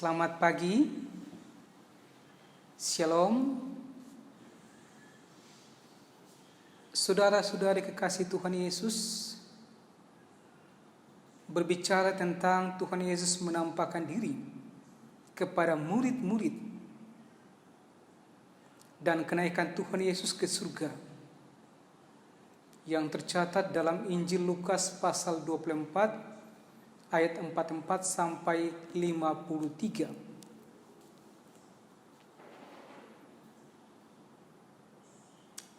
Selamat pagi, Shalom, saudara-saudari kekasih Tuhan Yesus. Berbicara tentang Tuhan Yesus menampakkan diri kepada murid-murid dan kenaikan Tuhan Yesus ke surga yang tercatat dalam Injil Lukas pasal 24 ayat 44 sampai 53.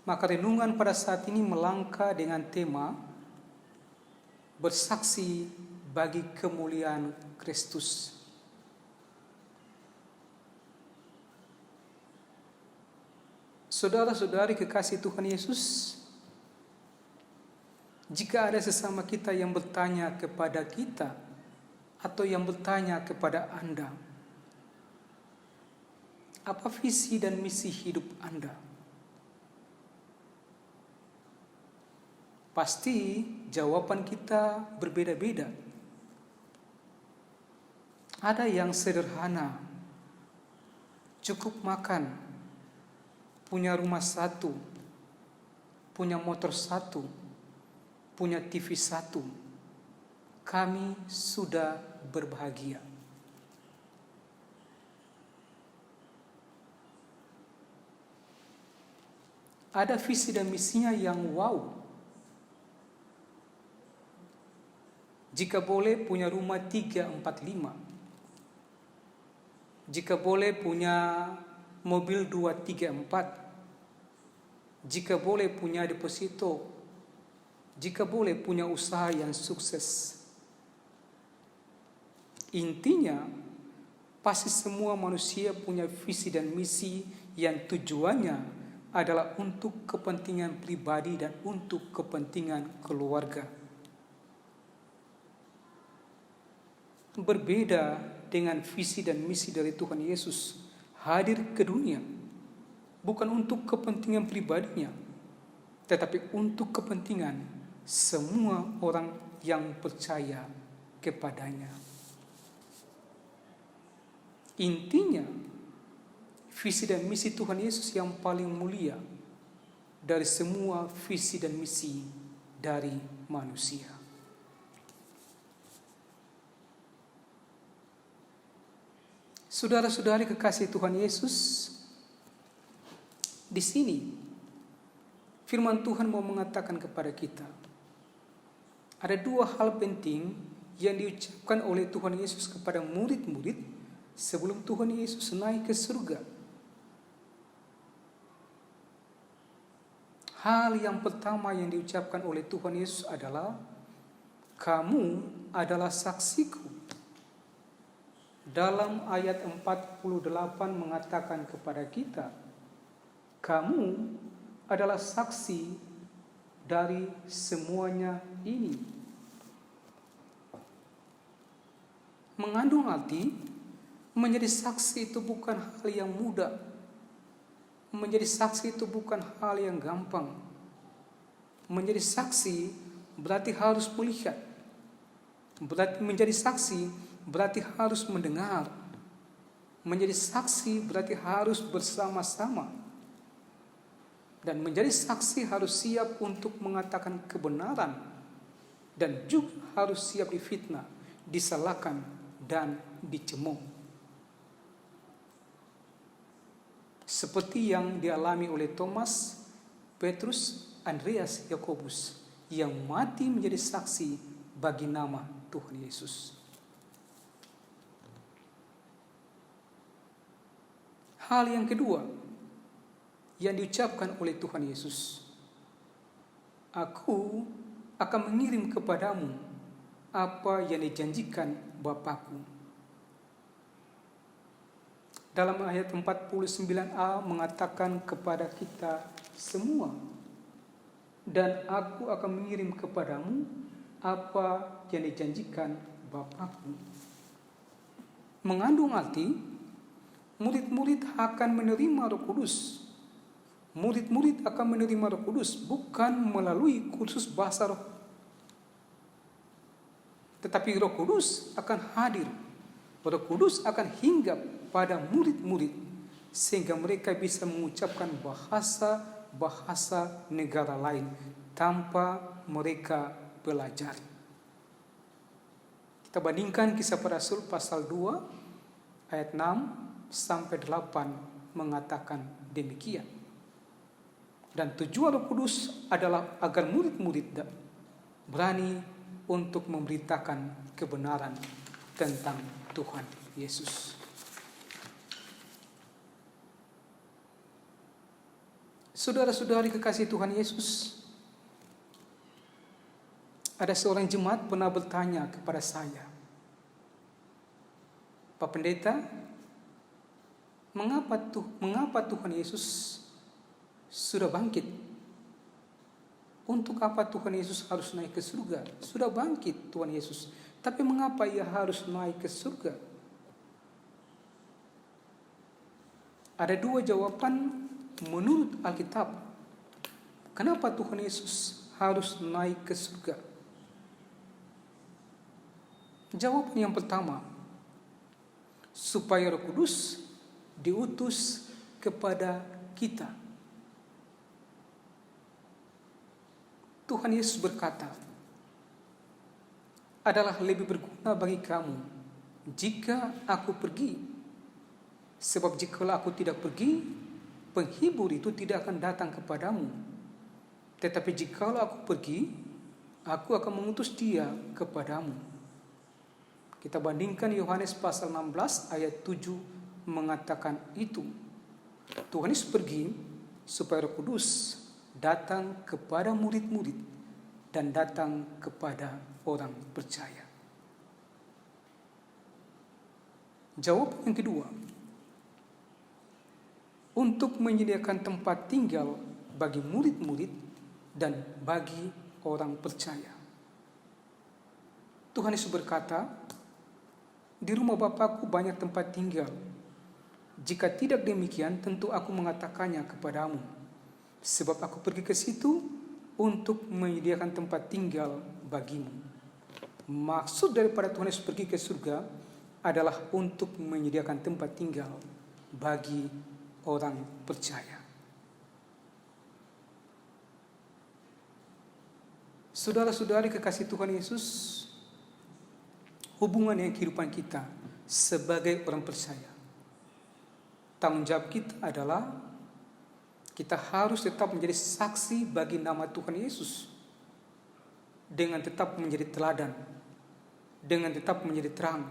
Maka renungan pada saat ini melangkah dengan tema bersaksi bagi kemuliaan Kristus. Saudara-saudari kekasih Tuhan Yesus, jika ada sesama kita yang bertanya kepada kita atau yang bertanya kepada Anda, apa visi dan misi hidup Anda? Pasti jawaban kita berbeda-beda. Ada yang sederhana, cukup makan, punya rumah satu, punya motor satu, punya TV satu, kami sudah berbahagia. Ada visi dan misinya yang wow. Jika boleh punya rumah 3, 4, 5. Jika boleh punya mobil 2, 3, 4. Jika boleh punya deposito. Jika boleh punya usaha yang sukses. Intinya, pasti semua manusia punya visi dan misi yang tujuannya adalah untuk kepentingan pribadi dan untuk kepentingan keluarga. Berbeda dengan visi dan misi dari Tuhan Yesus hadir ke dunia, bukan untuk kepentingan pribadinya, tetapi untuk kepentingan semua orang yang percaya kepadanya. Intinya, visi dan misi Tuhan Yesus yang paling mulia dari semua visi dan misi dari manusia. Saudara-saudari kekasih Tuhan Yesus, di sini firman Tuhan mau mengatakan kepada kita, ada 2 hal penting yang diucapkan oleh Tuhan Yesus kepada murid-murid sebelum Tuhan Yesus naik ke surga. Hal yang pertama yang diucapkan oleh Tuhan Yesus adalah, kamu adalah saksiku. Dalam ayat 48 mengatakan kepada kita, kamu adalah saksi dari semuanya ini. Mengandung arti, menjadi saksi itu bukan hal yang mudah. Menjadi saksi itu bukan hal yang gampang. Menjadi saksi berarti harus melihat. Berarti menjadi saksi berarti harus mendengar. Menjadi saksi berarti harus bersama-sama. Dan menjadi saksi harus siap untuk mengatakan kebenaran. Dan juga harus siap difitnah, disalahkan, dan dicemooh. Seperti yang dialami oleh Thomas, Petrus, Andreas, Yakobus, yang mati menjadi saksi bagi nama Tuhan Yesus. Hal yang kedua yang diucapkan oleh Tuhan Yesus, aku akan mengirim kepadamu apa yang dijanjikan Bapa-Ku. Dalam ayat 49a mengatakan kepada kita semua, dan aku akan mengirim kepadamu apa yang dijanjikan Bapa-Ku. Mengandung arti, murid-murid akan menerima Roh Kudus. Murid-murid akan menerima Roh Kudus bukan melalui kursus bahasa roh, tetapi Roh Kudus akan hadir Roh Kudus akan hinggap pada murid-murid sehingga mereka bisa mengucapkan bahasa-bahasa negara lain tanpa mereka belajar. Kita bandingkan Kisah Para Rasul pasal 2 ayat 6 sampai 8 mengatakan demikian. Dan tujuan Roh Kudus adalah agar murid-murid berani untuk memberitakan kebenaran tentang Tuhan Yesus. Saudara-saudari kekasih Tuhan Yesus, ada seorang jemaat pernah bertanya kepada saya, Pak Pendeta, mengapa Tuhan Yesus sudah bangkit? Untuk apa Tuhan Yesus harus naik ke surga? Sudah bangkit Tuhan Yesus, tapi mengapa ia harus naik ke surga? Ada dua jawaban menurut Alkitab. Kenapa Tuhan Yesus harus naik ke surga? Jawaban yang pertama, supaya Roh Kudus diutus kepada kita. Tuhan Yesus berkata, adalah lebih berguna bagi kamu jika aku pergi. Sebab jikalau aku tidak pergi, penghibur itu tidak akan datang kepadamu. Tetapi jikalau aku pergi, aku akan mengutus dia kepadamu. Kita bandingkan Yohanes pasal 16 ayat 7 mengatakan itu. Tuhan Yesus pergi supaya Roh Kudus datang kepada murid-murid dan datang kepada orang percaya. Jawaban yang kedua, untuk menyediakan tempat tinggal bagi murid-murid dan bagi orang percaya. Tuhan Yesus berkata, di rumah Bapakku banyak tempat tinggal. Jika tidak demikian, tentu aku mengatakannya kepadamu. Sebab aku pergi ke situ untuk menyediakan tempat tinggal bagimu. Maksud daripada Tuhan Yesus pergi ke surga adalah untuk menyediakan tempat tinggal bagi orang percaya. Saudara-saudari kekasih Tuhan Yesus, hubungan dengan kehidupan kita sebagai orang percaya, tanggung jawab kita adalah kita harus tetap menjadi saksi bagi nama Tuhan Yesus dengan tetap menjadi teladan, dengan tetap menjadi terang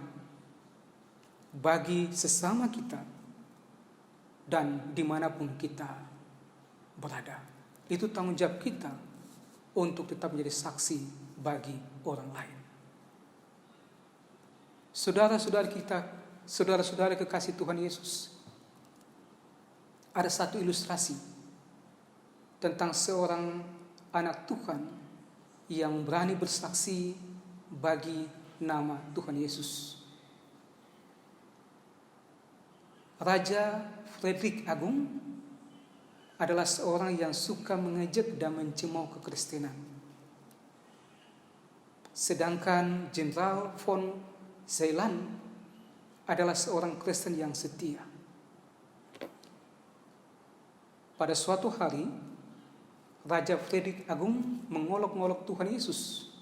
bagi sesama kita dan dimanapun kita berada. Itu tanggung jawab kita untuk tetap menjadi saksi bagi orang lain. Saudara-saudara kita, saudara-saudara kekasih Tuhan Yesus, ada satu ilustrasi tentang seorang anak Tuhan yang berani bersaksi bagi nama Tuhan Yesus. Raja Frederick Agung adalah seorang yang suka mengejek dan mencemooh kekristenan. Sedangkan Jenderal von Zeeland adalah seorang Kristen yang setia. Pada suatu hari, Raja Frederick Agung mengolok-olok Tuhan Yesus,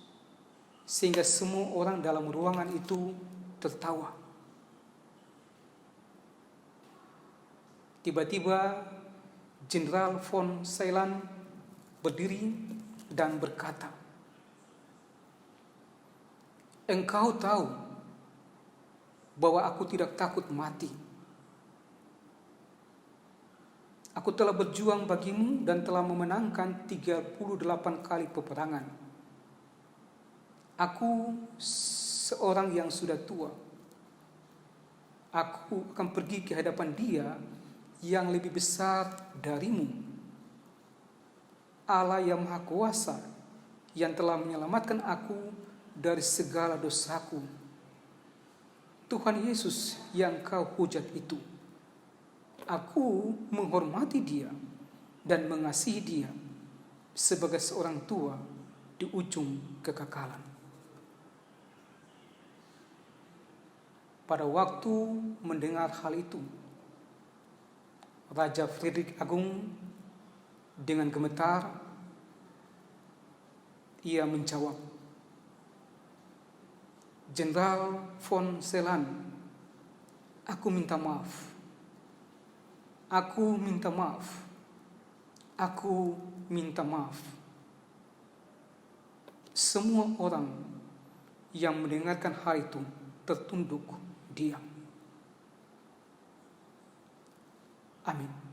sehingga semua orang dalam ruangan itu tertawa. Tiba-tiba Jenderal von Zeeland berdiri dan berkata, "Engkau tahu bahwa aku tidak takut mati. Aku telah berjuang bagimu dan telah memenangkan 38 kali peperangan. Aku seorang yang sudah tua. Aku akan pergi ke hadapan Dia yang lebih besar darimu, Allah yang Maha Kuasa, yang telah menyelamatkan aku dari segala dosaku. Tuhan Yesus yang kau hujat itu. Aku menghormati Dia dan mengasihi Dia sebagai seorang tua di ujung kekekalan." Pada waktu mendengar hal itu, Raja Frederick Agung dengan gemetar ia menjawab, "Jenderal von Celan, aku minta maaf. Aku minta maaf. Aku minta maaf." Semua orang yang mendengarkan hal itu tertunduk diam. Amin.